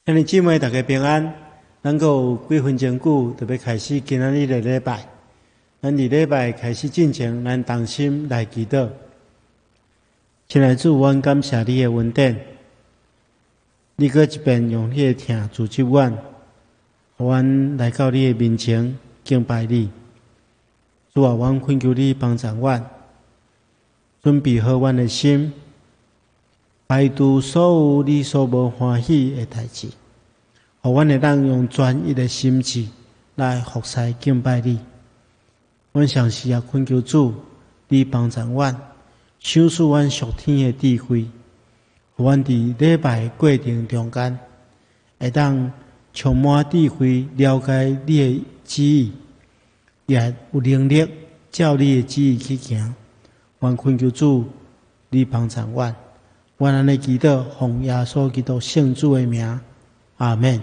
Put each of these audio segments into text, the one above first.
兄弟姊妹，大家平安。咱还有几分钟久，就要开始今仔日的礼拜。咱伫礼拜开始之前，咱同心来祈祷。亲爱的主，阮感谢你的恩典，你搁一遍用你的疼助接阮，互阮来到你的面前敬拜你。主啊，阮恳求你帮助阮，准备好阮的心，排除所有你所无欢喜的代志，互阮会当用专一的心志来服侍敬拜你。阮上时也恳求主，你帮助阮，赏赐阮属天的智慧，互阮伫礼拜过程中间，会当充满智慧，了解你的旨意，也有能力照你的旨意去行。阮恳求主，你帮助阮。阮安尼祈祷，奉耶稣基督圣主的名，阿们。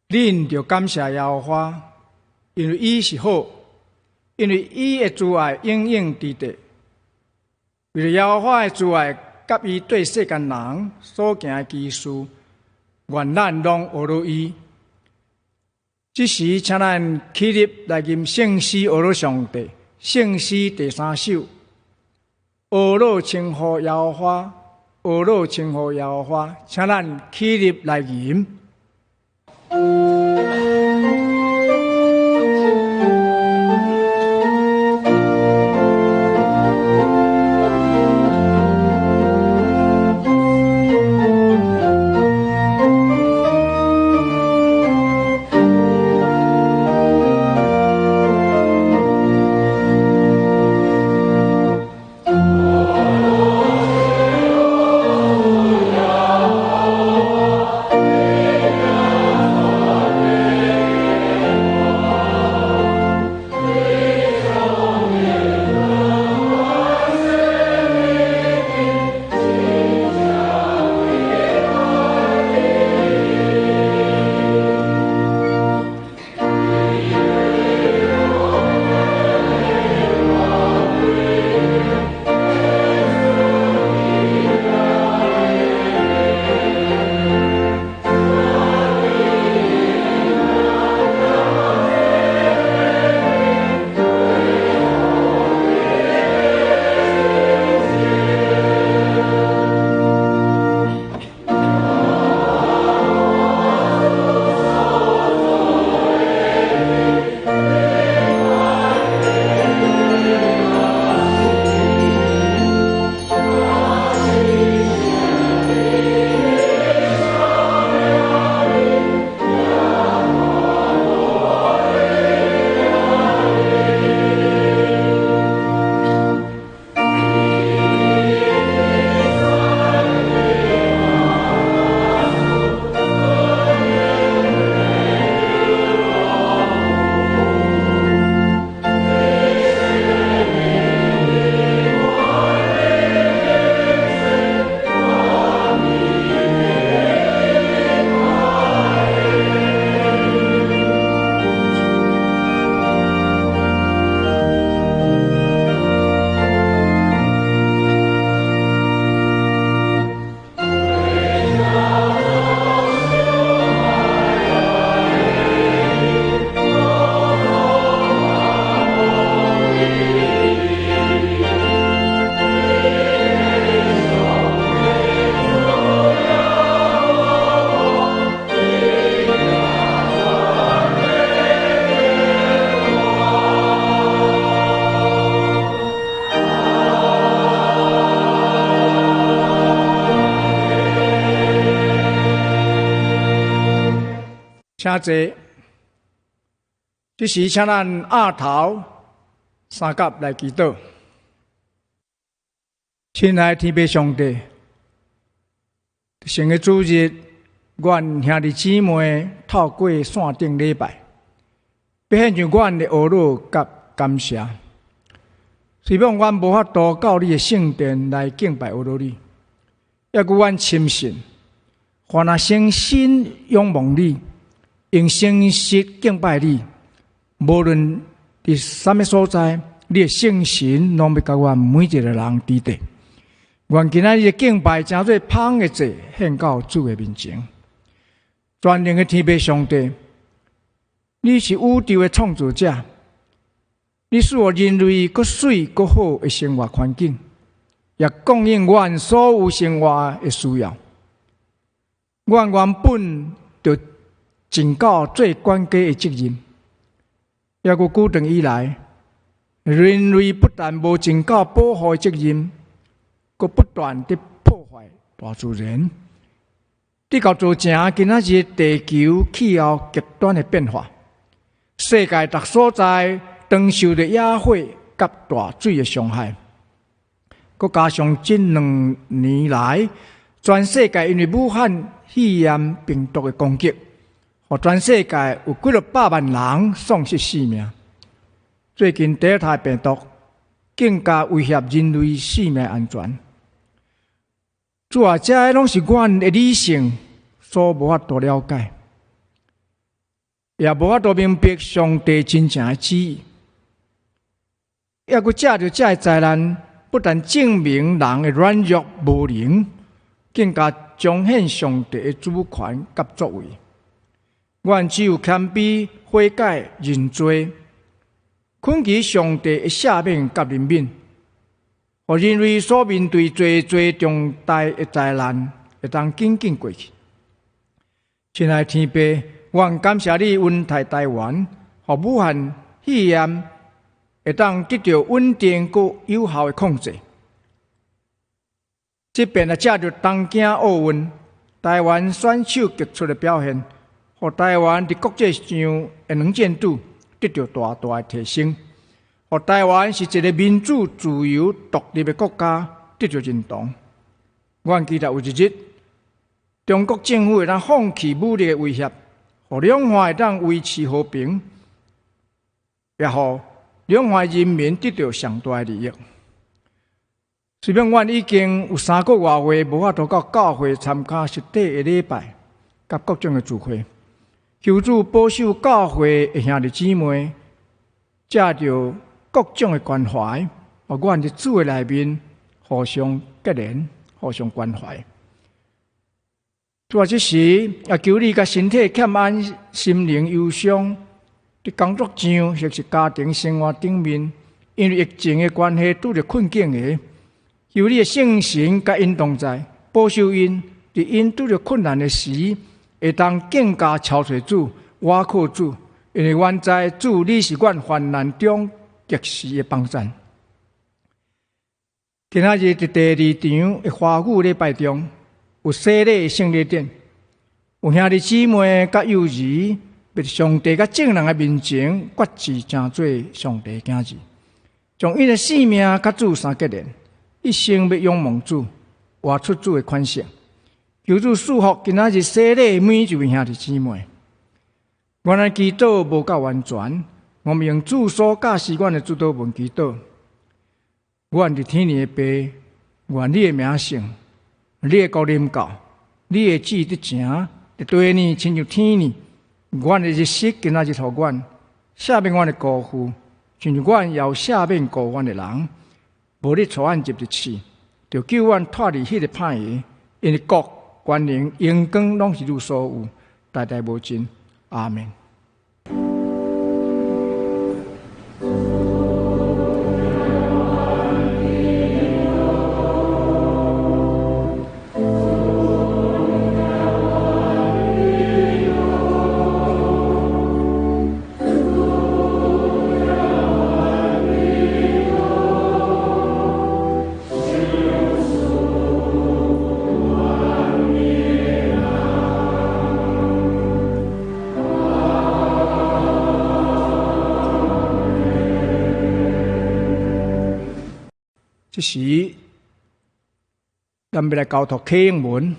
恁就感谢耶和华，因为伊是好，因为伊的慈爱永永伫地。为了耶和华的慈爱，甲伊对世间人所行的奇事，愿咱拢学落伊。这时，请咱起立来吟圣诗，学落上帝。圣诗第3首，学落称呼耶和华，学落称呼耶和华，请咱起立来吟。请坐。这时，请咱额头三甲来祈祷。亲爱的天父上帝，神的主日，愿兄弟姊妹透过线顶礼拜，表现出阮的学乐甲感谢。虽然阮无法度到你的圣殿来敬拜学乐你，也顾阮深信，凡那诚心仰望你，用诚实敬拜你，无论伫什么所在，你的圣神拢要甲阮每一个人伫地。愿今仔日的敬拜诚做香的祭，献到主的面前。全能的天父上帝，你是宇宙的创造者，你使我人类搁水搁好的生活环境，也供应阮所有生活的需要。阮原本就尽到最关键的责任，也搁久长以来，人类不但无尽到保护的责任，搁不断地破坏大自然，直到造成今仔日地球气候极端的变化，世界各所在当受着野火甲大水的伤害，搁加上这2年来，全世界因为武汉肺炎病毒的攻击，互全世界有几百万人丧失性命。最近第一台病毒更加威胁人类性命安全。主啊，这拢是阮的理性所无法度了解。也无法度明白上帝真正的旨意。也佫借着这灾难，不但证明人的软弱无能，更加彰显上帝的主权甲作为。阮只有谦卑、悔改、认罪，恳求上帝的赦免甲怜悯，互人类所面对最重大的灾难会当紧紧过去。亲爱的天父，阮感谢你恩待台湾，互武汉肺炎会当得到稳定佮有效的控制。即便也借着东京奥运，台湾选手杰出的表现，互台湾伫国际上的能见度得到大大的提升，互台湾是一个民主、自由、独立的国家得到认同。阮期待有一日，中国政府会当放弃武力的威胁，互两岸会当维持和平，也互两岸人民得到上大的利益。虽然阮已经有3个月无法度到教会参加实体的礼拜，甲各种的聚会，求主保守教会的兄弟姊妹，借着各种的关怀，互阮伫主的内面互相结连，互相关怀。主啊，这时也求你甲身体欠安、心灵忧伤，伫工作上或是家庭生活顶面，因为疫情的关系拄着困境的。求你的圣神甲因同在，保守因，伫因拄着困难的时，会当更加超找主、倚靠主，因为阮知主你是阮患难中及时的帮衬。今仔日伫第2场的花舞礼拜中，有洗礼的圣礼典，有兄弟姊妹甲幼儿，伫上帝甲正人的面前，决志成做上帝的囝儿，将因的性命甲主相结连。一生要仰望主，活出主的款式。求主赐福今仔日洗礼每一位兄弟姊妹。阮的祈祷无够完全，我们用主所教示阮的主祷文祈祷。阮伫天父的爸，愿你的名圣，你的国临到，你的旨意得成，伫地呢亲像天呢。阮的日息今仔日互阮赦免阮的辜负，像阮也有赦免辜阮的人。无你带阮入入去，就救阮脱离迄个歹个，因为国、权能、荣光拢是你所有，代代无尽。阿门。这时，咱要来交托启应文，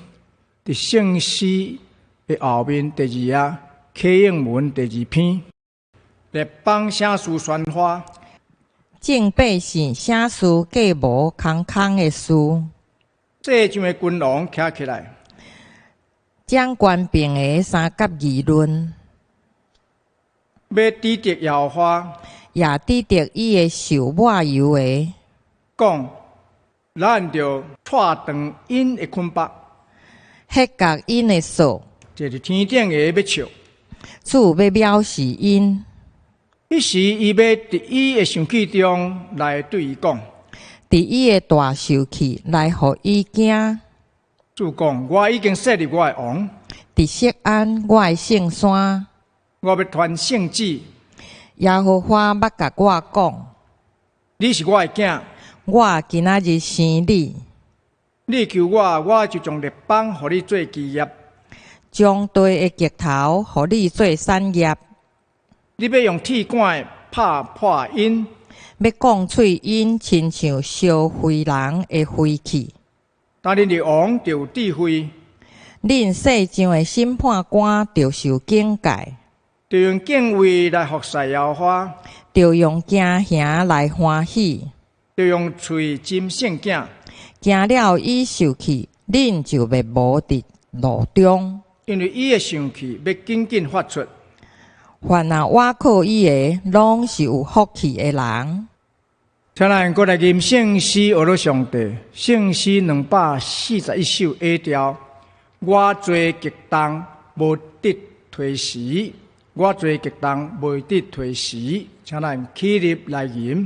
伫圣诗的后面第2页，启应文第2篇，列邦圣书宣化，正百姓写书计无空的事，这种的君王站起来，将官兵的三甲议论，要抵敌耶和华，也抵敌伊的受抹油的。讲，咱着踹断因的捆绑，迄角因的锁，这是天顶的要笑。主要藐视因。迄时，伊要伫伊的生气中来对伊讲，伫伊的大受气来，互伊惊。主讲，我已经设立我的王，伫锡安我的圣山，我要传圣旨。耶和华捌甲我讲，你是我的囝。我今仔日生你，你求我，我就将列邦互你做基业，将地的石头互你做产业。你要用铁管拍破因，要讲喙因亲像烧灰人的灰气。但恁的王就有智慧，恁世上的审判官就受警戒，就用敬畏来服侍耶和华，就用惊吓来欢喜。就用喙斟圣囝，惊了伊受气，恁就袂无伫路中。因为伊的生气要紧紧发出。凡若倚靠伊的，拢是有福气的人。请咱过来吟圣诗，学了上帝。圣诗241首 A 调，我做激动，无得退时；我做激动，无得退时。请咱起立来吟。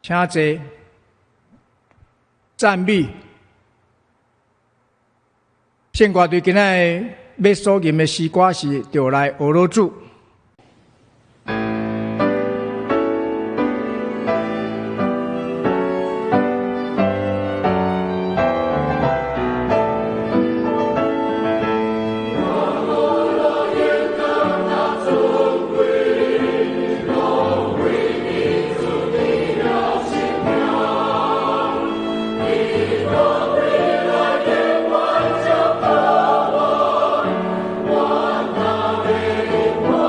请坐，赞美。圣歌队今仔要所吟的诗歌是《就来俄罗主》。我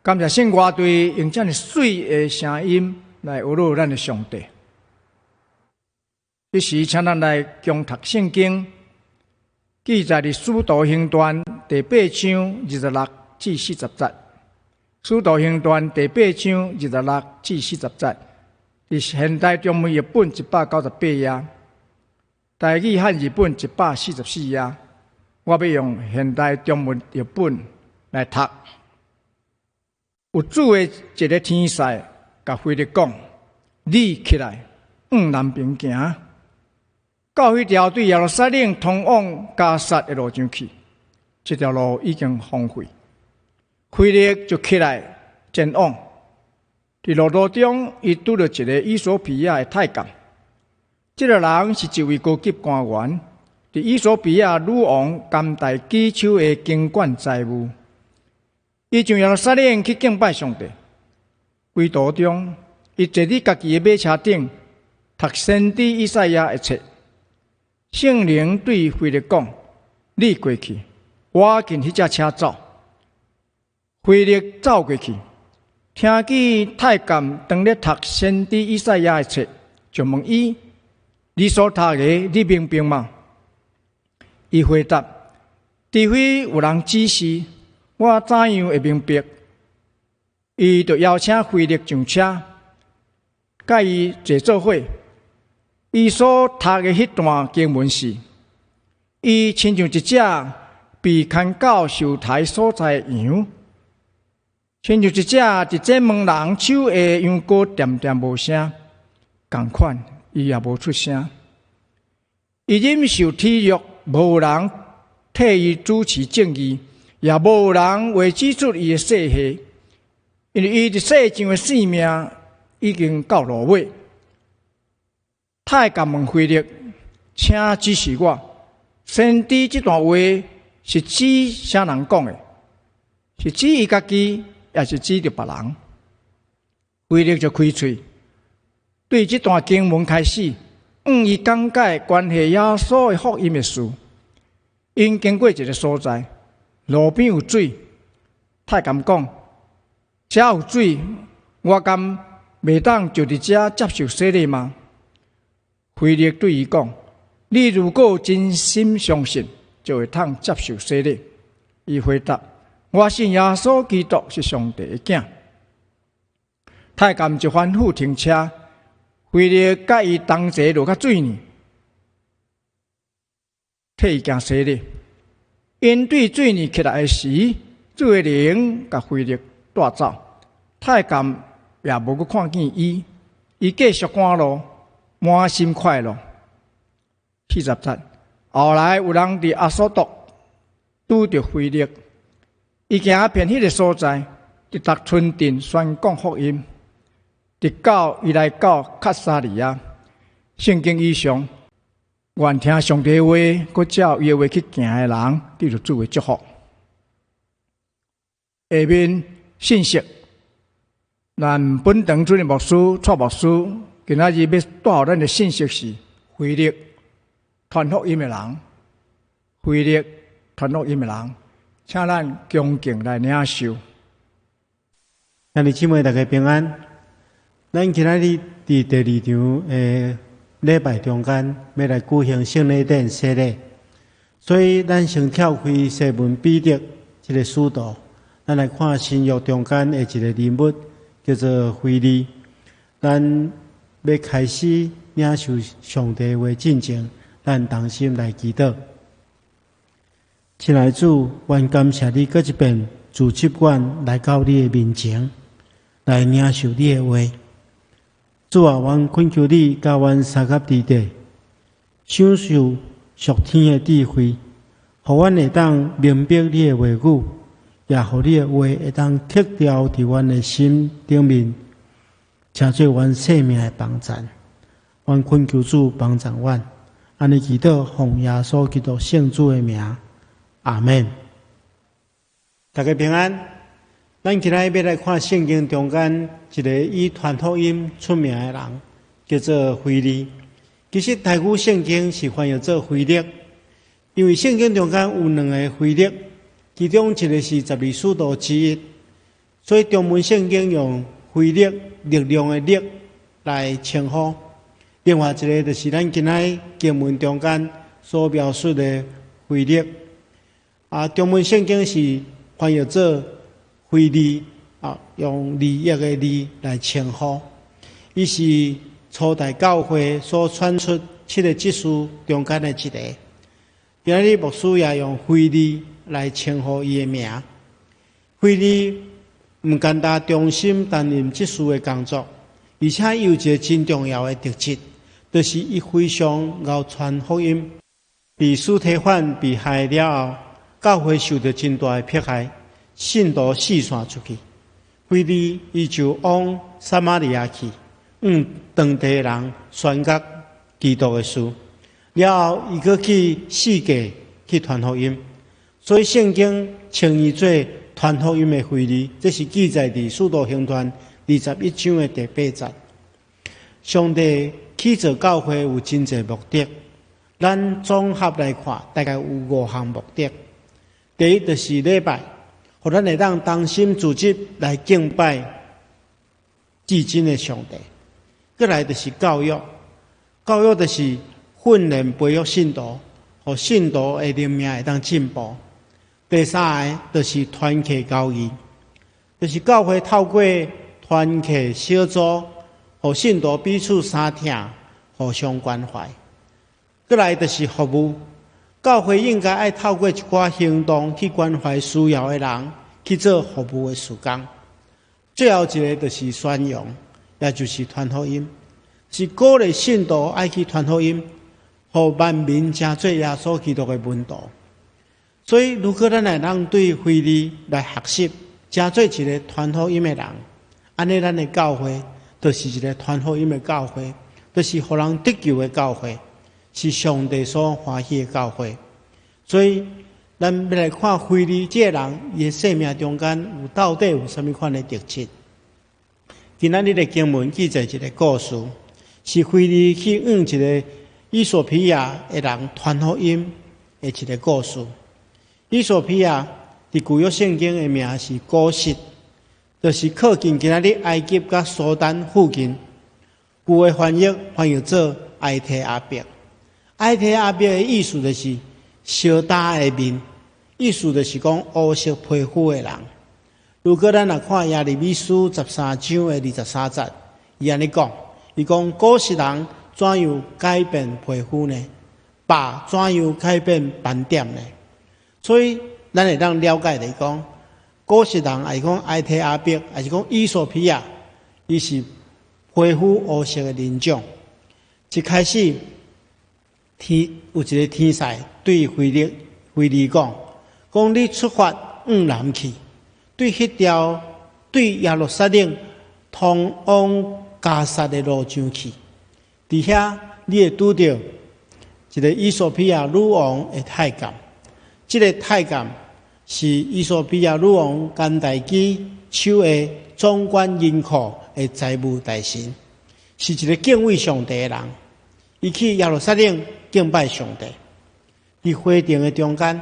感谢圣乐队用这样水的声音来侮辱咱的上帝。这时，请咱来共读圣经，记载伫《使徒行传》第8章26至40节。《使徒行传》第8章26至40节，伫现代中文译本198页，台语汉译本144页。我要用现代中文译本来读。有主的一个天使，甲腓力讲：“你起来，往南边行，到迄条对耶路撒冷通往加萨的路上去。这条路已经荒废。”腓力就起来前往。伫路途中，伊拄到一个以索比亚的太监。这个人是一位高级官员，伫以索比亚女王甘代基手的经管财务。伊上耶路撒冷去敬拜上帝。归途中，伊坐伫家己的马车顶，读先知以赛亚的册。圣灵对腓力讲：“你过去，我紧迄只车走。”腓力走过去，听见太监当咧读先知以赛亚的册，就问伊：“你所读的，你明白吗？”伊回答：“除非有人指示，我怎样会明白？”伊就邀请腓力上车，甲伊坐做伙。伊所读的迄段经文是：伊亲像一只被牵到受台所在的羊，亲像一只伫这门人手下羊羔恬恬无声，同款伊也无出声。伊忍受体辱，无人替伊主持正义，也无人为指出伊的细下，因为伊伫世上的性命已经到落尾。太监问腓力：“请指示我，先知这段话是指啥人讲的？是指伊家己，也是指着别人？”腓力就开嘴，对这段经文开始，伊讲解关系耶稣的福音的事。因经过一个所在，路边有水。太监讲：“遮有水，我敢袂当就伫遮接受洗礼吗？”腓力对伊讲：“你如果真心相信，就会通接受洗礼。”伊回答：“我信耶稣基督是上帝的囝。”太监就反复停车，腓力甲伊同齐落到水里，替伊行洗礼。因对水里起来时，主的灵甲腓力带走，太监也无阁看见伊，伊继续赶路。满心快乐。40节，后来有人伫阿索多拄着腓力，伊行遍迄个所在，伫逐村镇宣讲福音，直到伊来到卡萨利亚。圣经以上，愿听上帝的话，佮照伊的话去行的人，得着主的祝福。下面信息，咱本堂主任牧师、蔡牧师。今仔日要带予咱的信息是：腓力传福音的人，腓力传福音的人，请咱恭敬来领受。兄弟姊妹，大家平安。咱今仔日伫第2场的礼拜中间，要来举行圣礼典洗礼，所以咱先跳开西门彼得这个使徒，咱来看新约中间的一个人物，叫做腓力。咱要开始领受上帝话进前，咱同心来祈祷。亲爱的主，愿感谢你搁一遍自习馆来到你的面前，来领受你的话。主啊，愿恳求你教阮三甲之地，享受属天的智慧，互阮会当明白你的话语，也互你的话会当刻掉伫阮的心顶面。请做阮生命的帮赞，阮恳求主帮助阮，安尼祈祷奉耶稣基督圣主的名，阿门。大家平安。咱今日要来看圣经中间一个以传福音出名的人，叫做腓力。其实台语圣经是翻译做腓力，因为圣经中间有2个腓力，其中一个是12使徒之一。所以中文圣经用慧力、力量的力来称呼。另外一个就是咱今仔经文中间所描述的慧力。中文圣经是翻译做慧力，用利益的利来称呼。伊是初代教会所传出7个职事中间的一个。今日牧师也用慧力来称呼伊的名。慧力唔简单忠心担任职事的工作，而且有一个真重要的特质，就是伊非常熬传福音。被司提反被害了后，教会受到真大的迫害，信徒四散出去。慧力伊就往撒玛利亚去，当地人宣告基督的事。了后，伊阁去世界去传福音。所以圣经称伊做传福音的慧力，这是记载伫《使徒行传》21章的第8节。上帝起造教会有真侪目的，咱综合来看，大概有5项目的。第一就是礼拜，互咱会当当心组织来敬拜至真的上帝。再来就是教育，教育就是训练培育信徒，互信徒的灵命会当进步。第三个就是团契交易，就是教会透过团契小组，互信徒彼此相听，互相关怀。再来就是服务，教会应该爱透过一寡行动去关怀需要的人，去做服务的事工。最后一个就是宣扬，也就是传福音，是鼓励信徒爱去传福音，互万民成做耶稣基督的门徒。所以，如果咱来让对慧力来学习，成做一个传福音的人，安尼咱的教会就是一个传福音的教会，就是互人得救的教会，是上帝所欢喜的教会。所以，咱要来看慧力这个人，伊的生命中间到底有什么款的特质？今仔日的经文记载一个故事，是慧力去一个以索比亚的人传福音的一个故事。以索比亚伫旧约圣经的名是古实，就是靠近今仔日埃及甲苏丹附近。旧的翻译做埃提阿伯。埃提阿伯的意思就是小大的面，意思就是讲乌色皮肤的人。如果咱来看耶利米书13章的23节，伊安尼讲，伊讲古实人怎样改变皮肤呢？白怎样改变斑点呢？所以，咱会当了解来讲，古实人还是讲埃提阿伯，还是讲以索比亚，伊是皮肤乌色的人种。一开始，有一个天使对腓力讲你出发往南去，对迄条对耶路撒冷通往加萨的路上去。伫遐你会拄到一个以索比亚女王的太监。这个太监是以索比亚女王甘代基手的总管银库的财务大臣，是一个敬畏上帝的人。伊去耶路撒冷敬拜上帝。伫会场的中间，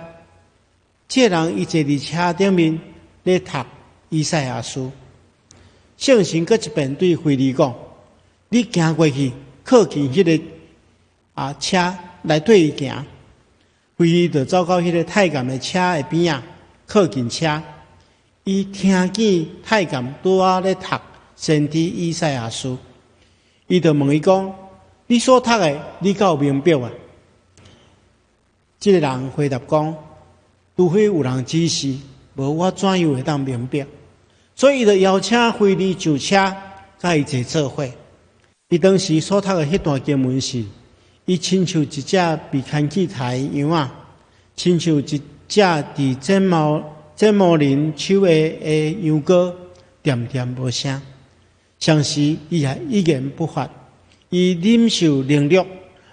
这个人伊坐伫车顶面咧读以赛亚书。圣神搁一遍对腓力讲：你行过去，靠近迄个车来对伊行。腓力就走到迄个太监的车的边仔，靠近车。伊听见太监拄仔咧读先知以赛亚书，伊就问伊讲：你所读的，你敢有明白啊？这个人回答讲：除非有人指示，无我怎样会当明白？所以伊就邀请腓力上车，甲伊坐做伙。伊当时所读的迄段经文是：伊亲像一只被牵去杀的羊仔，亲像一只伫剪毛人手的羊羔，恬恬无声。相时伊也一言不发，伊忍受凌辱，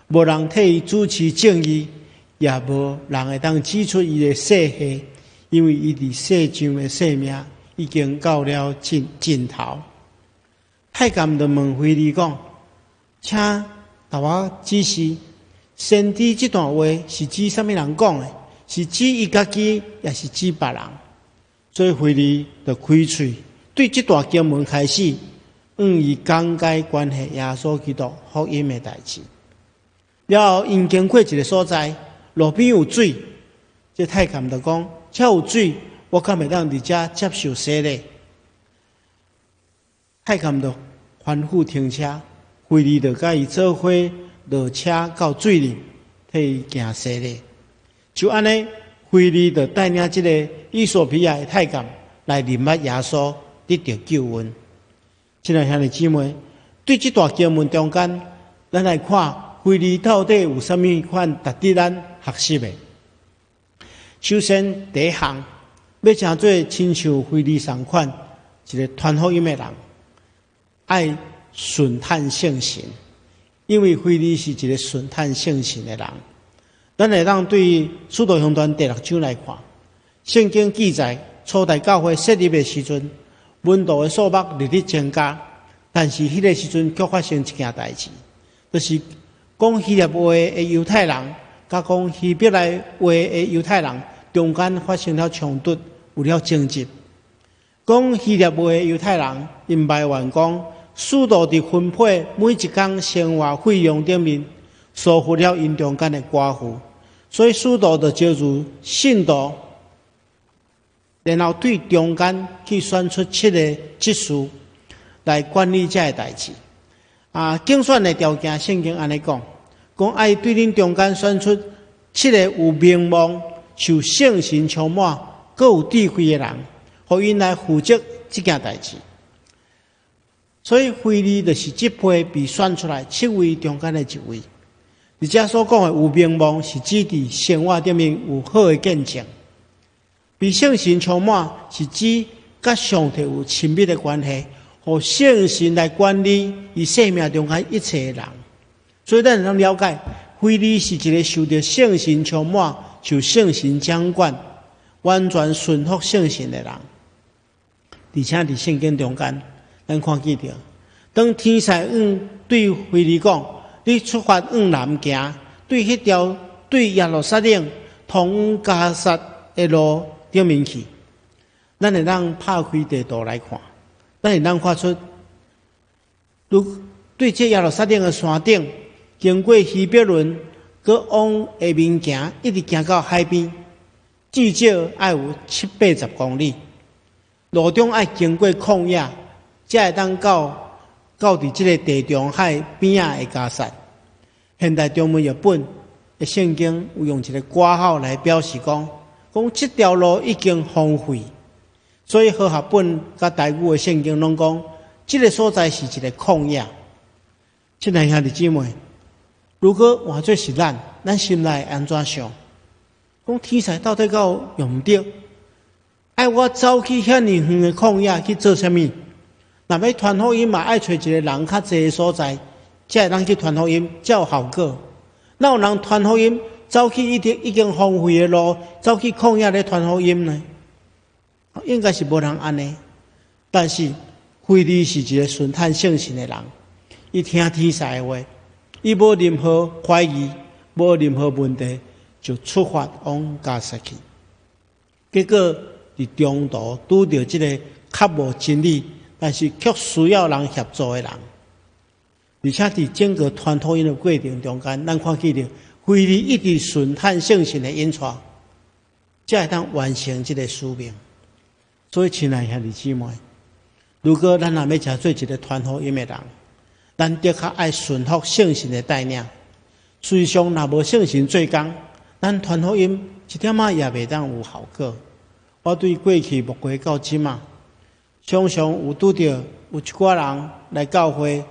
无人替伊主持正义，也无人会当指出伊的世系，因为伊伫世上的生命已经到了尽头。太监就问腓力讲：请甲我指示，先知这段话是指什么人讲的？是指伊家己，也是指别人？所以腓力就开嘴对这段经文开始，伊讲解关系耶稣基督福音的代志。了后，因经过一个所在，路边有水，这太监就讲：遮有水，我敢袂当伫遮接受洗礼。太监就吩咐停车，腓利就甲伊做伙落车到水里，替伊行洗礼。就安尼，腓利就带领这个以索比亚的太监来认捌耶稣，得到救恩。亲爱兄弟姊妹，对这段经文中间，咱来看腓利到底有啥物款值得咱学习的？首先，第一项，要成做亲像腓利同款一个传福音的人，爱顺探圣神，因为腓利是一个顺探圣神的人。咱会当对《使徒行传》第6章来看，圣经记载初代教会设立的时阵，门徒的数目日日增加，但是迄个时阵却发生一件代志，就是讲希腊话的犹太人，甲讲希伯来话的犹太人中间发生了冲突，有了争执。讲希腊话的犹太人因埋怨讲，使徒伫分配每一工生活费用顶面，疏忽了因中间的寡妇。所以使徒就招致信徒，然后对中间去选出7个执事来管理这个代志。竞选的条件，圣经安尼讲，爱对恁中间选出7个有名望、受圣神充满、阁有智慧的人，互因来负责这件代志。所以腓利就是这批被选出来7位中间的一位。而且所讲的有名望，是指伫生活顶面有好的见证；被圣神充满，是指甲上帝有亲密的关系，互圣神来管理伊生命中间一切的人。所以咱能了解，腓利是一个受到圣神充满、受圣神掌管、完全顺服圣神的人。而且伫圣经中间，咱看见着，当天使对腓利讲，你出发往南行，对迄条对耶路撒冷通加萨的路顶面去。咱会当拍开地图来看，咱会当看出，如对这耶路撒冷的山顶，经过希伯伦，佮往下面行，一直行到海边，至少要有70-80公里。路中要经过旷野，才会当到伫这个地中海边仔的加萨。现代中文译本的圣经有用一个括号来表示讲这条路已经荒废，所以和合本甲台语的圣经拢讲，这个所在是一个旷野。亲爱兄弟姊妹，如果换做是咱心内安怎想？讲天使到底有用得？爱我走去遐尼远的旷野去做啥物？若要传福音嘛，爱找一个人较济的所在，才会当去传福音，才有效果。哪有人传福音走去已经荒废的路，走去旷野咧传福音呢？应该是无人安尼。但是腓利是一个顺探圣神的人，伊听天使的话，伊无任何怀疑，无任何问题，就出发往加萨去。结果伫中途拄到这个较无真理，但是却需要人协助的人。而且伫整个传福音的过程中间，咱看见着腓利一直顺探圣神的引带，才会当完成这个使命。所以，亲爱兄弟姊妹，如果咱若要成做一个传福音的人，咱的确爱顺服圣神的带领。虽上若无圣神做工，咱传福音一点仔也袂当有效果。我对过去牧会到即嘛，常常有拄到有一寡人来教会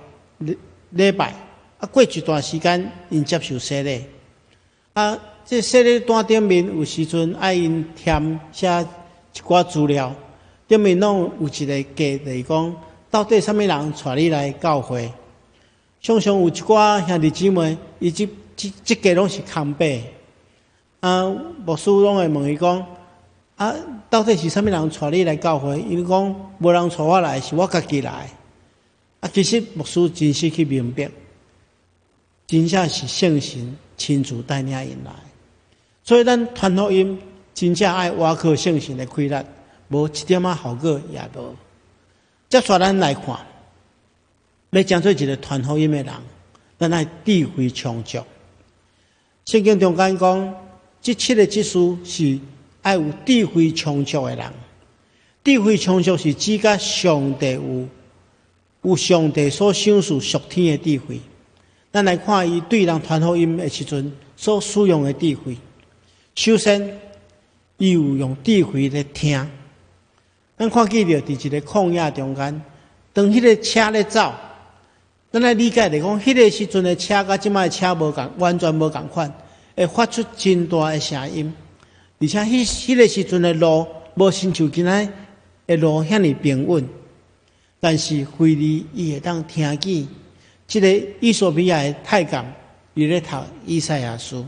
礼拜，过一段时间因接受洗礼，这洗礼单顶面有时阵爱因填写一寡资料，顶面拢有一个格，就是讲到底什么人带你来教会。常常有一寡兄弟姊妹，伊这个拢是空白。牧师拢会问伊讲，到底是什么人带你来教会？因讲无人带我来，是我家己来。其实牧师真实去明白，真正是圣神亲自带领因来。所以咱传福音真正爱倚靠圣神的开力，无一点仔效果也无。接下咱来看，要讲做一个传福音的人，咱爱智慧充足。圣经中间讲，这7个职事是爱有智慧充足的人。智慧充足是指甲上帝有上帝所赏赐属天的智慧。咱来看伊对人传福音的时阵所使用的智慧。首先，伊有用智慧来听。咱看见着伫一个旷野中间，当迄个车咧走，咱来理解来讲，迄个时阵的车甲即摆的车无共，完全无共款，会发出真大的声音。而且迄个时阵的路无亲像今仔的路遐尼平稳，但是腓利伊会当听见，即个以索比亚的太监伊咧读以赛亚书，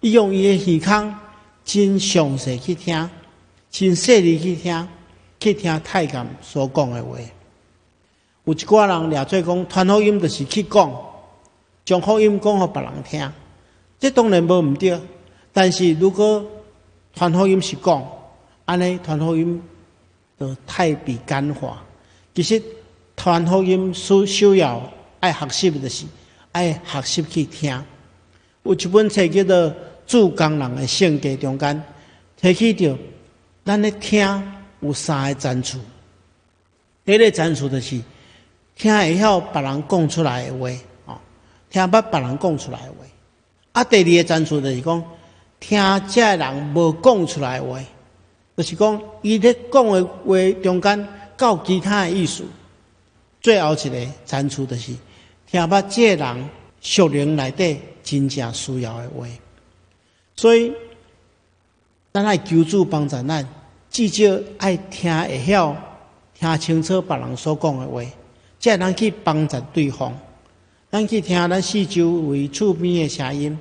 伊用伊的耳孔真详细去听，真细腻去听太监所讲的话。有一寡人掠做讲传福音就是去讲，将福音讲互别人听，这当然无毋对。但是如果传福音是讲，安尼传福音就太被简化。其实传福音需要爱学习的就是爱学习去听。有一本册叫做《做工人的性格》中间提起着，咱咧听有3个赞处。第一个赞处就是听会晓别人讲出来的话，听捌别人讲出来的话。第2个赞处就是讲，听这个人无讲出来的话，就是讲伊咧讲的话中间到其他的意思。最后一个赞处就是听捌这个人属灵内底真正需要的话。所以，咱爱求主帮助咱，至少爱听会晓、听清楚别人所讲的话，才能去帮助对方。咱去听咱四周围厝边的声音，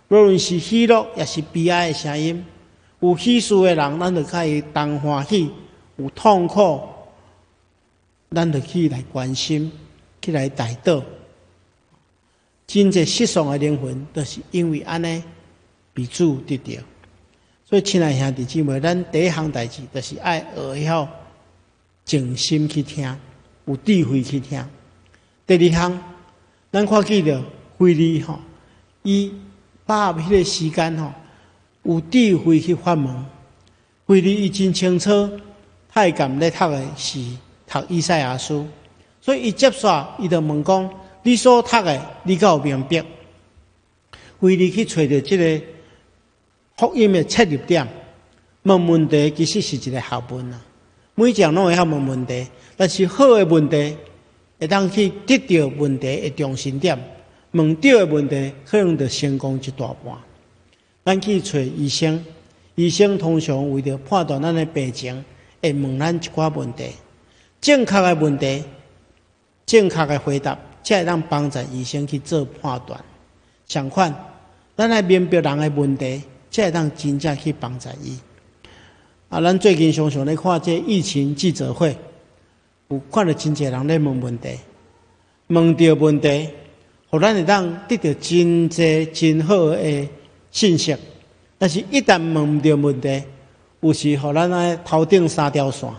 无论是喜乐也是悲哀的声音。有喜事的人，咱就甲伊同欢喜；有痛苦，咱就去来关心，去来代祷。真侪失丧的灵魂，都是因为安尼被主得到。所以，亲爱兄弟姊妹，咱第一项代志，就是爱学晓静心去听，有智慧去听。第2项，咱看见着腓利伊把握迄个时间有智慧去发问。腓利伊真清楚，太监咧读的是读以赛亚书，所以伊接煞，伊就问讲：你所读的，你敢有明白？腓利去找到这个福音的切入点，问问题其实是一个学问啊。每一个人拢会晓问问题，但是好的问题会当去得到问题的中心点，问对的问题可能就成功一大半。咱去找医生，医生通常为了判断咱的病情，会问咱一寡问题，正确的问题、正确的回答，才会当帮助医生去做判断。相反，咱来明白人的问题，才会当真正去帮助伊。咱最近常常咧看这疫情记者会，有看到真侪人咧问问题，问到问题，互咱会当得到真侪真好的信息。但是，一旦问唔到问题，有时互咱爱头顶3条线，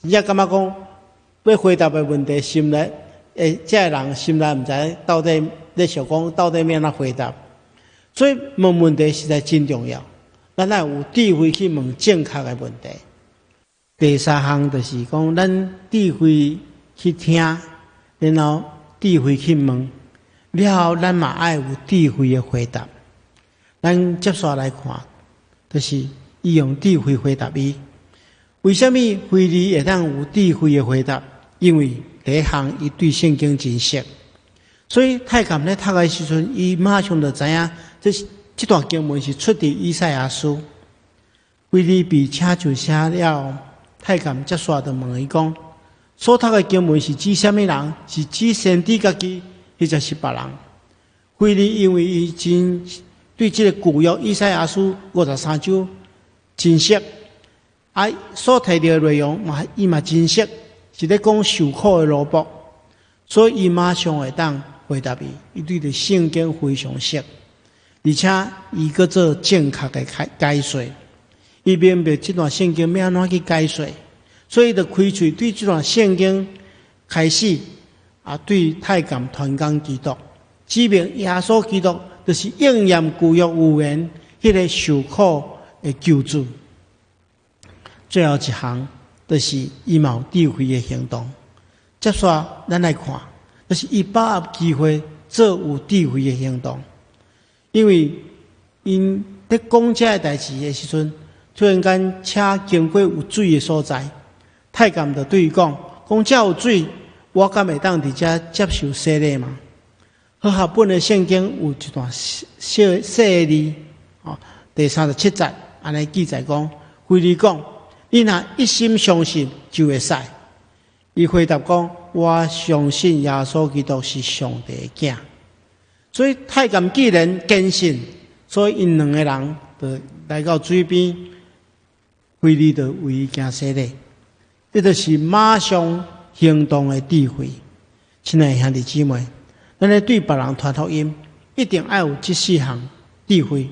真正感觉讲要回答的问题，心内这个人心内唔知到底咧想讲到底要安怎回答。所以问问题实在真重要。咱要有智慧去问正确的问题。第3项就是讲，咱智慧去听，然后智慧去问，了后咱嘛爱有智慧的回答。咱接下来看，就是伊用智慧回答伊。为什么腓利会当有智慧的回答？因为第一项，伊对圣经真熟，所以太监咧读的时阵，伊马上就知影这段经文是出自以赛亚书。腓利被请就写了，太监接续就问伊讲：所读的经文是指什么人？是指先知家己，或者是别人？腓利因为伊真对这个旧约以赛亚书53章真熟，所提到的内容嘛，伊嘛真熟，是咧讲受苦的奴仆，所以伊马上会当回答伊对着圣经非常熟。而且伊搁做正确的解说，伊明白这段圣经要安怎去解说，所以就开嘴对这段圣经开始对太监传讲基督，指明耶稣基督就是应验旧约预言迄个受苦的救主。最后一项就是伊有智慧的行动。接续咱来看，就是伊把握机会做有智慧的行动，因为因在讲这个代志的时阵，突然间车经过有水的所在，太监就对伊讲：这有水，我敢会当伫遮接受洗礼吗？和合本的圣经有一段小字，第37节安尼记载讲：腓利讲，你若一心相信，就会使。伊回答讲：我相信耶稣基督是上帝的囝。所以太监既然坚信，所以因两个人就来到水边，腓利就为伊行洗礼。这就是马上行动的智慧。亲爱的兄弟姊妹，咱咧对别人传福音，一定要有这4项智慧：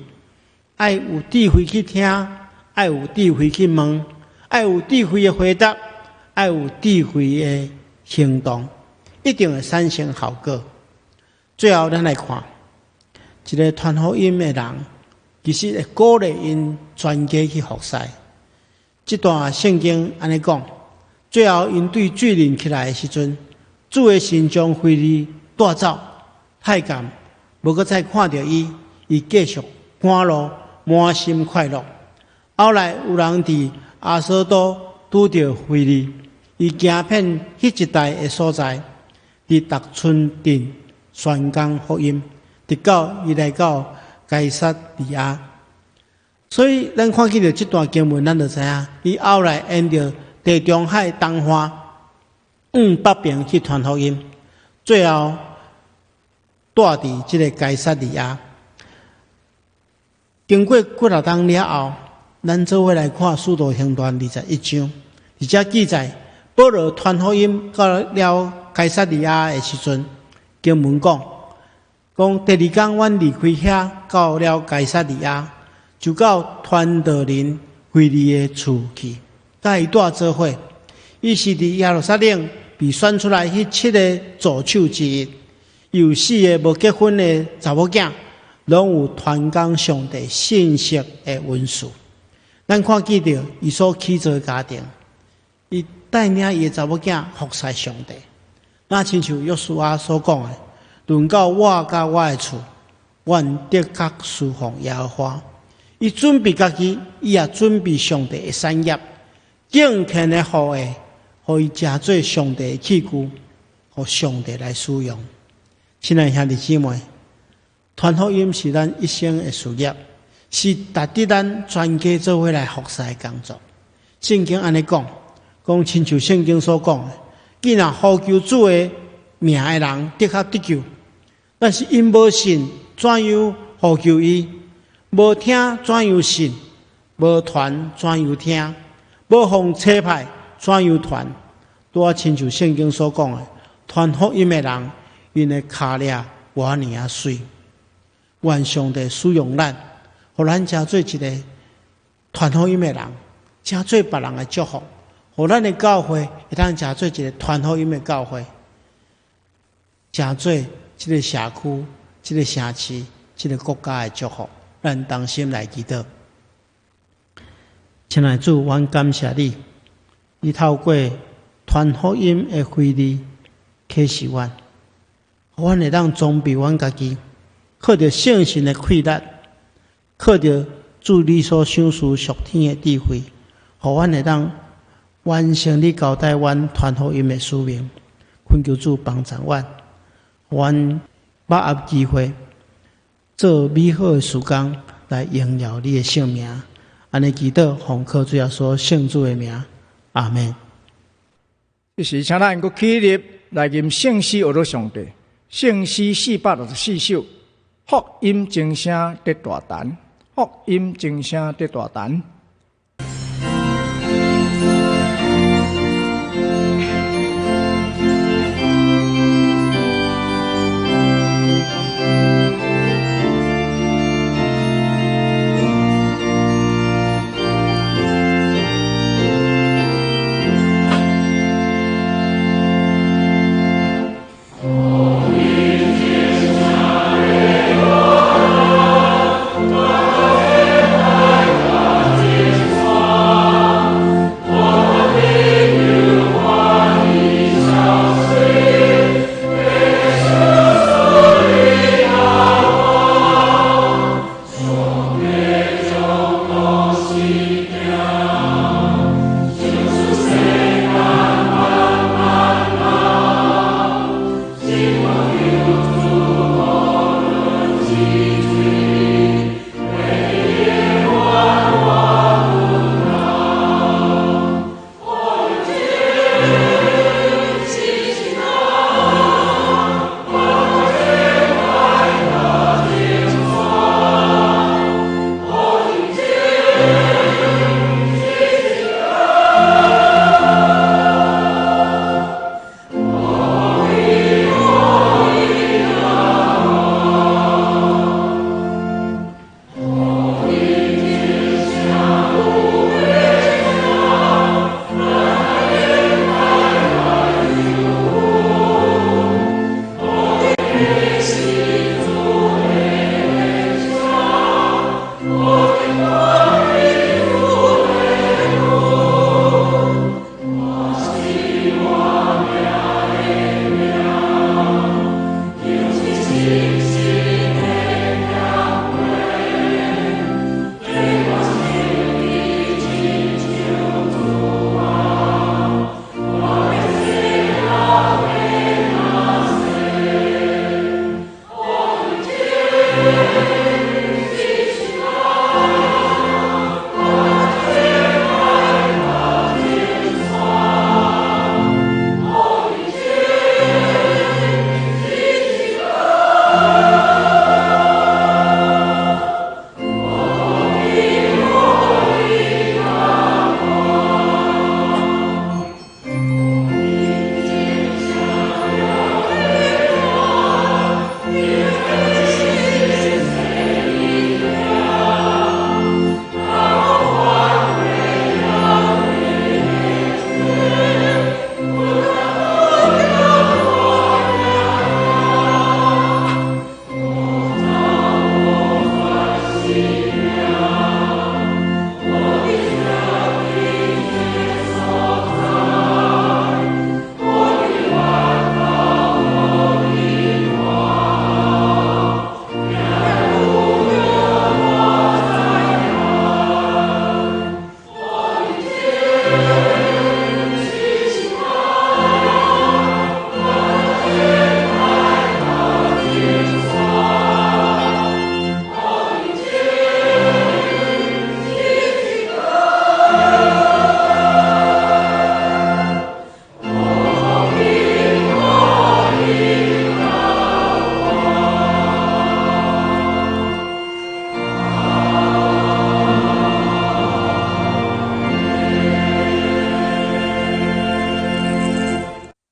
要有智慧去听，要有智慧去问，要有智慧的回答，要有智慧的行动，一定会产生效果。最后，咱来看一个传福音的人，其实会鼓励因全家去服侍。这段圣经安尼讲，最后因对罪人起来的时阵，主的神将腓利带走，太监无搁再看到伊，伊继续赶路，满心快乐。后来有人伫阿索多拄到腓利，伊行遍迄一带的所在，伫逐村镇宣讲福音，直到伊来到该撒利亚。所以咱看见了这段经文，咱就知影，伊后来沿着地中海东岸北边去传福音，最后住伫这个该撒利亚。经过几多冬了后，咱做伙来看《使徒行传》21章，而且记载保罗传福音到了该撒利亚的时阵，经文讲第二天，阮离开遐，到了该撒利亚，就到传道人腓利的厝去，甲伊住做伙。伊是伫耶路撒冷被选出来迄7个助手之一，有4个无结婚的查某囝，拢有传讲上帝信息的文书。咱看见到伊所起造的家庭，伊带领伊的查某囝服侍上帝。那亲像约书亚所讲的：论到我甲我的厝，愿得确侍奉耶和华。伊准备家己，伊也准备上帝的产业，敬虔的服的，互伊成做上帝的器具，互上帝来使用。亲爱兄弟姊妹，传福音是咱一生的事业，是值得咱全家做伙来服侍的工作。圣经安尼讲，亲像圣经所讲的，既然呼求主的名的人的确得救，但是因无信，怎样呼求伊？无听怎样信？无传怎样听？无奉差派怎样传？拄亲像圣经所讲的，传福音的人，因的脚链偌尔啊水。愿上帝使用咱，互咱成做一个传福音的人，成做别人的祝福，互咱的教会会当成做一个传福音的教会，成做这个社区、这个城市、这个国家的祝福。咱同心来祈祷。亲爱的主，阮感谢你，你透过传福音的腓利启示阮，互阮会当装备阮家己，靠着圣神的气力，靠着主你所赏赐属天的智慧，互阮会当完成你交代阮传福音的使命。恳求主帮助阮，阮把握机会，做美好的事工来荣耀你的圣名。安尼祈祷，奉靠主耶稣圣主的名，阿门。这时，请咱搁起立来吟圣诗学到上帝。圣诗464首，福音真声得大坛，福音真声得大坛。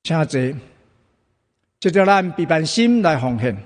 请坐，接着咱备办心来奉献。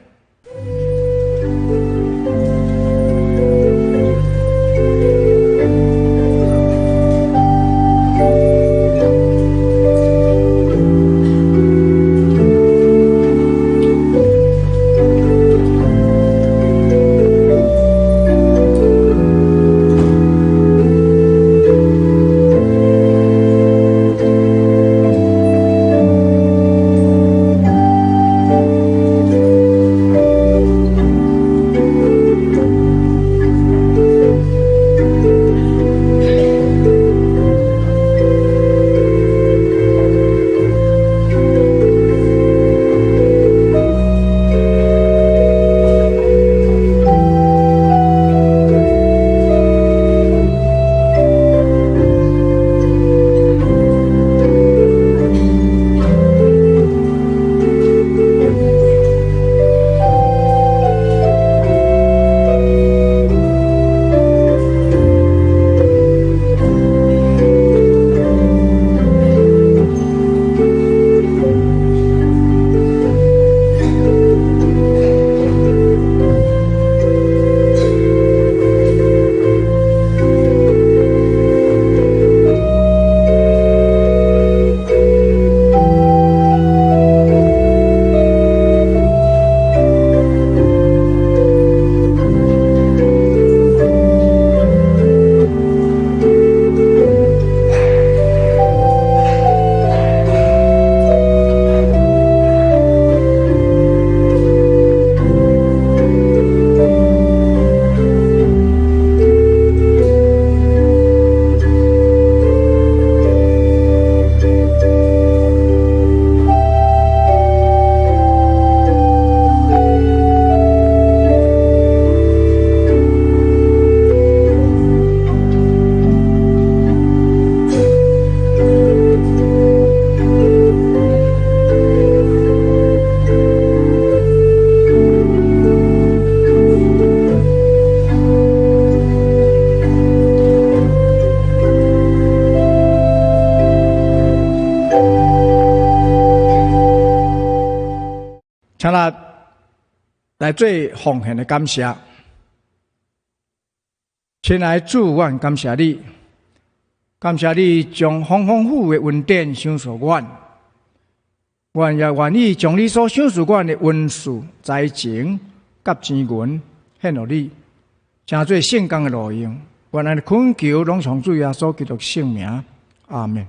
请咱来做奉献的感谢。亲爱的主，我感谢你，感谢你将丰富的恩典赏赐我，我也愿意将你所赏赐我的恩赐、才情、甲钱银献给你，成做圣工的路用。愿咱的恳求拢从主耶稣基督圣名，阿门。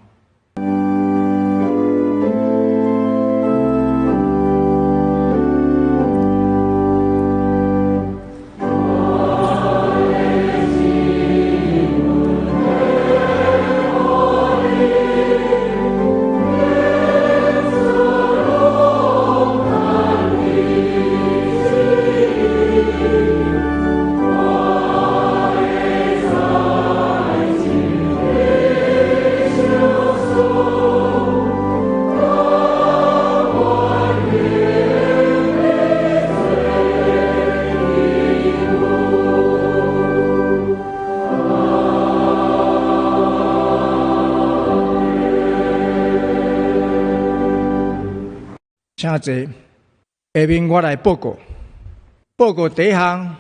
请坐。下面我来报告。报告第一项，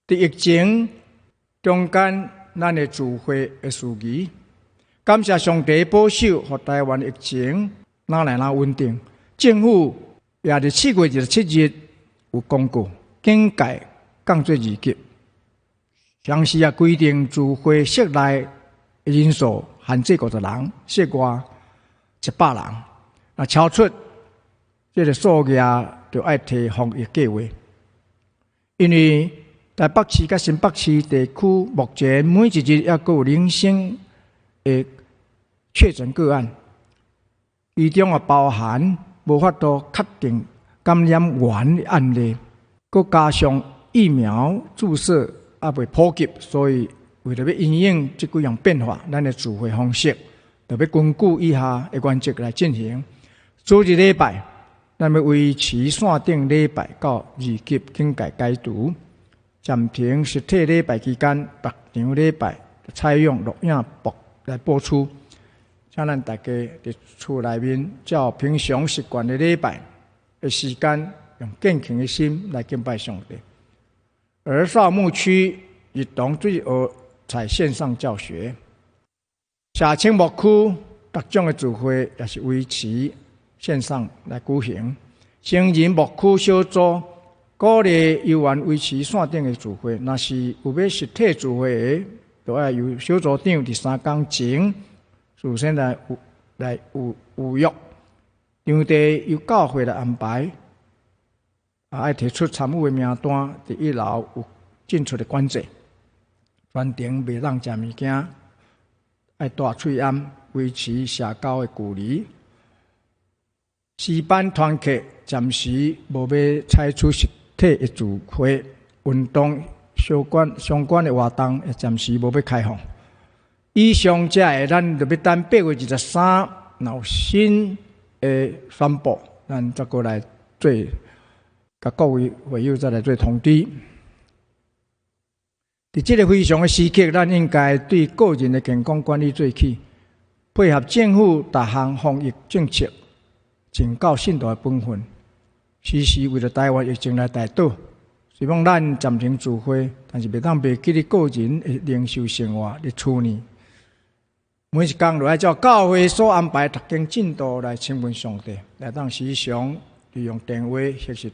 伫疫情中间，咱的聚会的事宜。感谢上帝保守，和台湾疫情哪来哪稳定。政府也伫4月27日有公告，警戒降做2级。详细也规定聚会室内的人数限制50人，室外100人。那超出这个数额就要提防疫计划，因为台北市甲新北市地区目前每一日也有零星的确诊个案，其中也包含无法度确定感染源的案例，佮加上疫苗注射也未普及，所以为了要因应这几样变化，咱的聚会方式就要根据以下的原则来进行。主日礼拜，咱要维持线顶礼拜到2级警戒解除，暂停实体礼拜期间，白场礼拜采用录影来播出。请咱大家伫厝内面照平常习惯的礼拜的时间，用敬虔的心来敬拜上帝。而少牧区一同最学采线上教学，社青牧区各种的聚会也是维持线上来举行。成人牧区小组鼓励游员维持线顶的聚会，若是有要实体聚会的，就要由小组长伫3天前事先来预约，场地由教会来安排，要提出参与的名单，伫1楼有进出的管制，全程袂当食物件，要戴喙掩，维持社交的距离。诗班团契暂时无要采取实体的聚会，运动相关的活动也暂时无要开放。以上这个咱就要等8月23有新的宣布，咱再过来做，甲各位会友再来做通知。伫这个非常的时刻，咱应该对个人的健康管理做起，配合政府各项防疫政策，尽到信徒的本分，时时为了台湾疫情来带导。希望咱暂停聚会，但是袂当忘记你个人的灵修生活的处理。每一天都要照教会所安排读经进度来亲近上帝，来当时常利用电话或是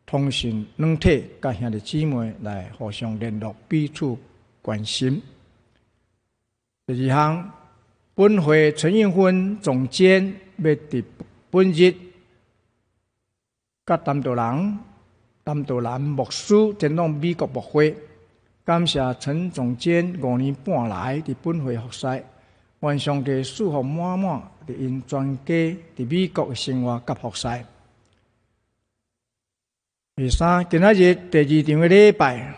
通讯软体，甲兄弟姊妹来互相联络，彼此关心。第二项，本会陈运芬总监要伫本日，甲谈道人牧师前往美国牧会，感谢陈总监5年半来伫本会服侍。愿上帝祝福满满，伫因全家伫美国的生活甲服侍。第三，今仔日第2场的礼拜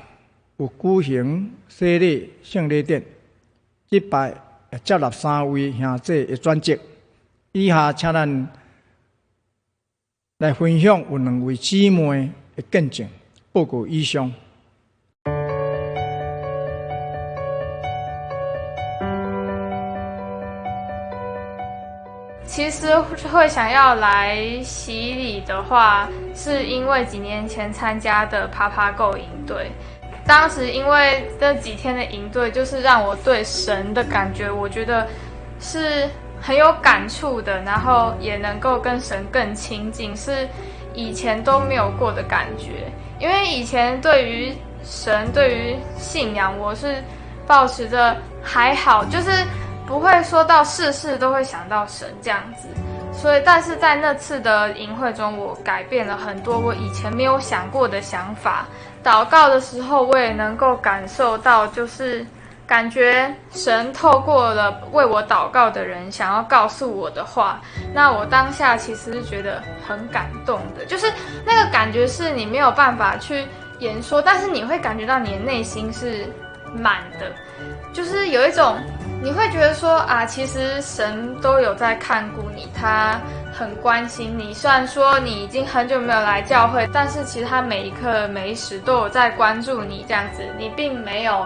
有举行洗礼圣礼典，这摆接纳3位兄弟的转职。以下请咱来分享有2位姊妹的见证，报告以上。其实会想要来洗礼的话，是因为几年前参加的爬爬狗营队。当时因为这几天的营队，就是让我对神的感觉，我觉得是很有感触的，然后也能够跟神更亲近，是以前都没有过的感觉。因为以前对于神、对于信仰，我是抱持着还好，就是不会说到事事都会想到神这样子，所以但是在那次的营会中，我改变了很多我以前没有想过的想法。祷告的时候，我也能够感受到，就是感觉神透过了为我祷告的人想要告诉我的话，那我当下其实是觉得很感动的，就是那个感觉是你没有办法去言说，但是你会感觉到你的内心是满的，就是有一种你会觉得说啊，其实神都有在看顾你，他很关心你。虽然说你已经很久没有来教会，但是其实他每一刻每一时都有在关注你，这样子你并没有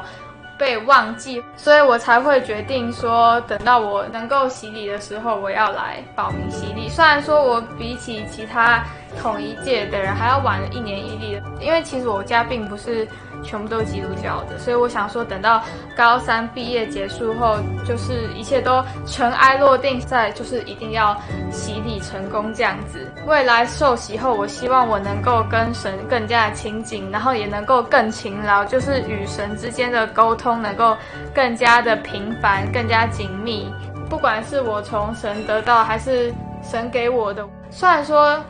被忘记，所以我才会决定说，等到我能够洗礼的时候，我要来报名洗礼。虽然说我比起其他同一届的人还要晚1年1例，因为其实我家并不是全部都是基督教的，所以我想说，等到高3毕业结束后，就是一切都尘埃落定，再就是一定要洗礼成功这样子。未来受洗后，我希望我能够跟神更加的亲近，然后也能够更勤劳，就是与神之间的沟通能够更加的频繁、更加紧密。不管是我从神得到，还是神给我的，虽然说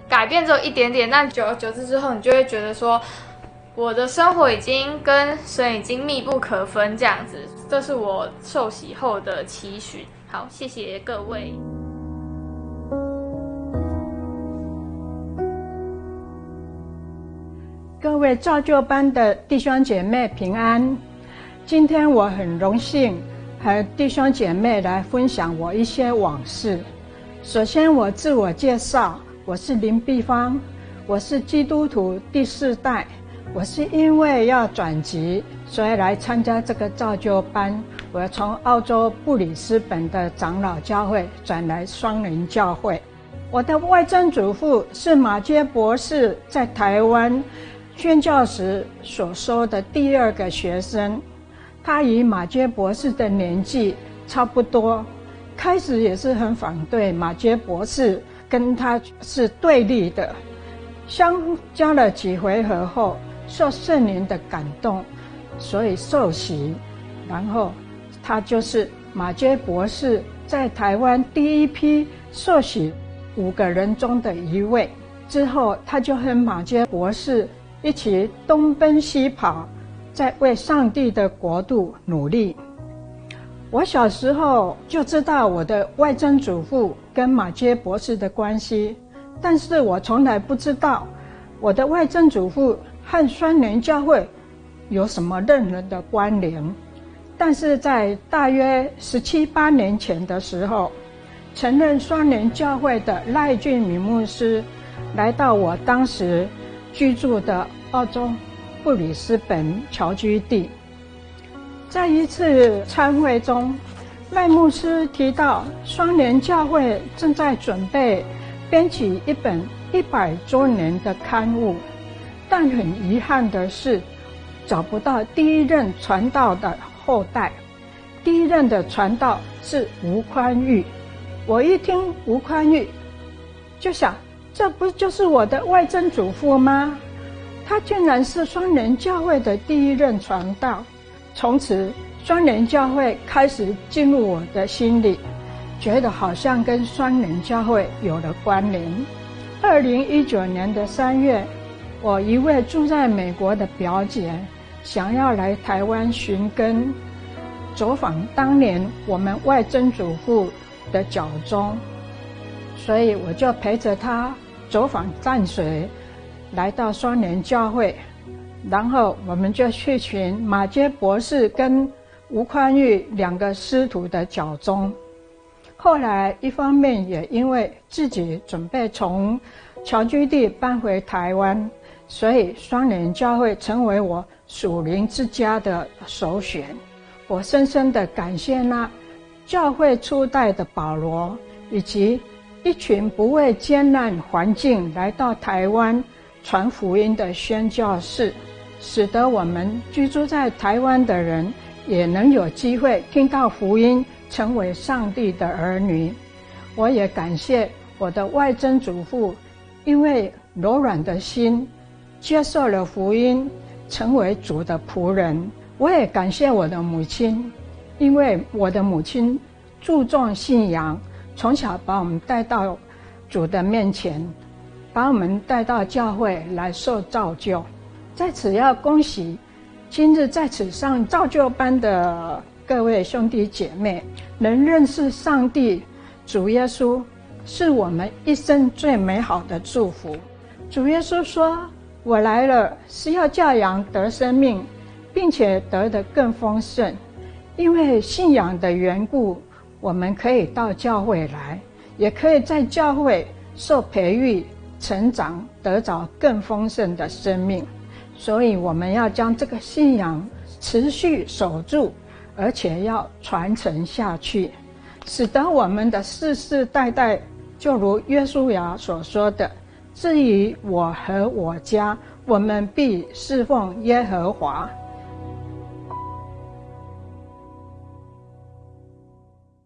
改变只有一点点，但久而久之之后，你就会觉得说，我的生活已经跟神已经密不可分这样子。这是我受洗后的期许。好，谢谢各位。各位造就班的弟兄姐妹平安。今天我很荣幸和弟兄姐妹来分享我一些往事。首先我自我介绍，我是林碧芳，我是基督徒第4代。我是因为要转籍，所以来参加这个造就班。我从澳洲布里斯本的长老教会转来双林教会。我的外曾祖父是马偕博士在台湾宣教时所收的第2个学生，他与马偕博士的年纪差不多，开始也是很反对马偕博士，跟他是对立的。相交了几回合后，受圣灵的感动，所以受洗，然后他就是马偕博士在台湾第一批受洗5个人中的一位。之后他就和马偕博士一起东奔西跑，在为上帝的国度努力。我小时候就知道我的外曾祖父跟马偕博士的关系，但是我从来不知道我的外曾祖父和双连教会有什么任何的关联。但是在大约17、18年前的时候，承认双连教会的赖俊敏牧师来到我当时居住的澳洲布里斯本侨居地。在一次参会中，赖牧师提到双连教会正在准备编辑一本100周年的刊物，但很遗憾的是找不到第一任传道的后代。第一任的传道是吴宽裕。我一听吴宽裕就想，这不就是我的外曾祖父吗？他竟然是双连教会的第一任传道。从此双连教会开始进入我的心里，觉得好像跟双连教会有了关联。2019年的3月，我一位住在美国的表姐想要来台湾寻根，走访当年我们外曾祖父的脚踪，所以我就陪着她走访淡水，来到双连教会，然后我们就去寻马偕博士跟吴宽裕2个师徒的脚踪。后来一方面也因为自己准备从侨居地搬回台湾，所以双连教会成为我属灵之家的首选。我深深地感谢那教会初代的保罗，以及一群不畏艰难环境来到台湾传福音的宣教士，使得我们居住在台湾的人也能有机会听到福音，成为上帝的儿女。我也感谢我的外曾祖父，因为柔软的心接受了福音，成为主的仆人。我也感谢我的母亲，因为我的母亲注重信仰，从小把我们带到主的面前，把我们带到教会来受造就。在此要恭喜今日在此上造就班的各位兄弟姐妹，能认识上帝主耶稣，是我们一生最美好的祝福。主耶稣说，我来了是要叫羊得生命，并且得得更丰盛。因为信仰的缘故，我们可以到教会来，也可以在教会受培育成长，得着更丰盛的生命。所以我们要将这个信仰持续守住，而且要传承下去，使得我们的世世代代，就如约书亚所说的，至于我和我家，我们必侍奉耶和华。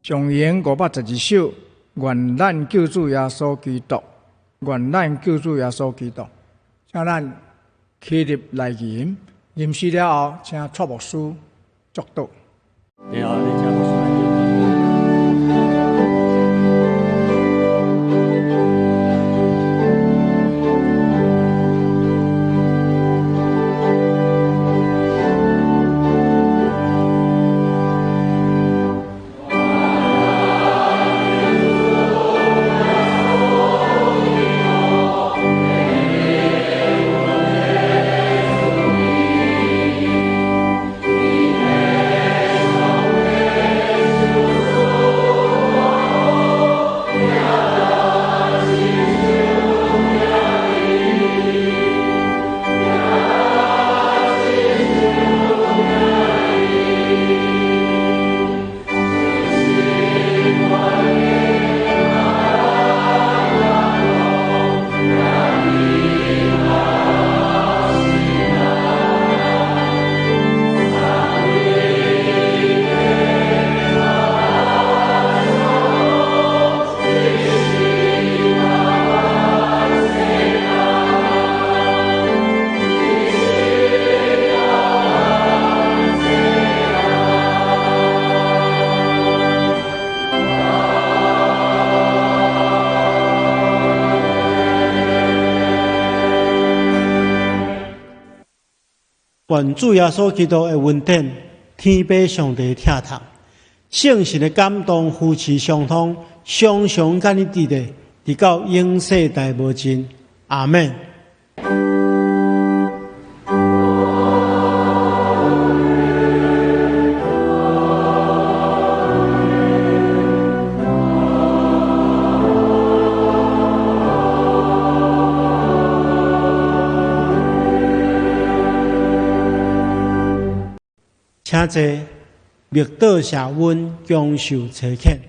上言512首，愿咱救主耶稣基督，愿咱救主耶稣基督。请咱起立来吟，吟诗了后，请蔡牧师祝祷。愿主耶稣基督的恩典，天父上帝疼痛，圣神的感动，夫妻相通，常常甲你伫咧，直到永世代无尽。阿门。请坐，默祷谢恩，享受初见。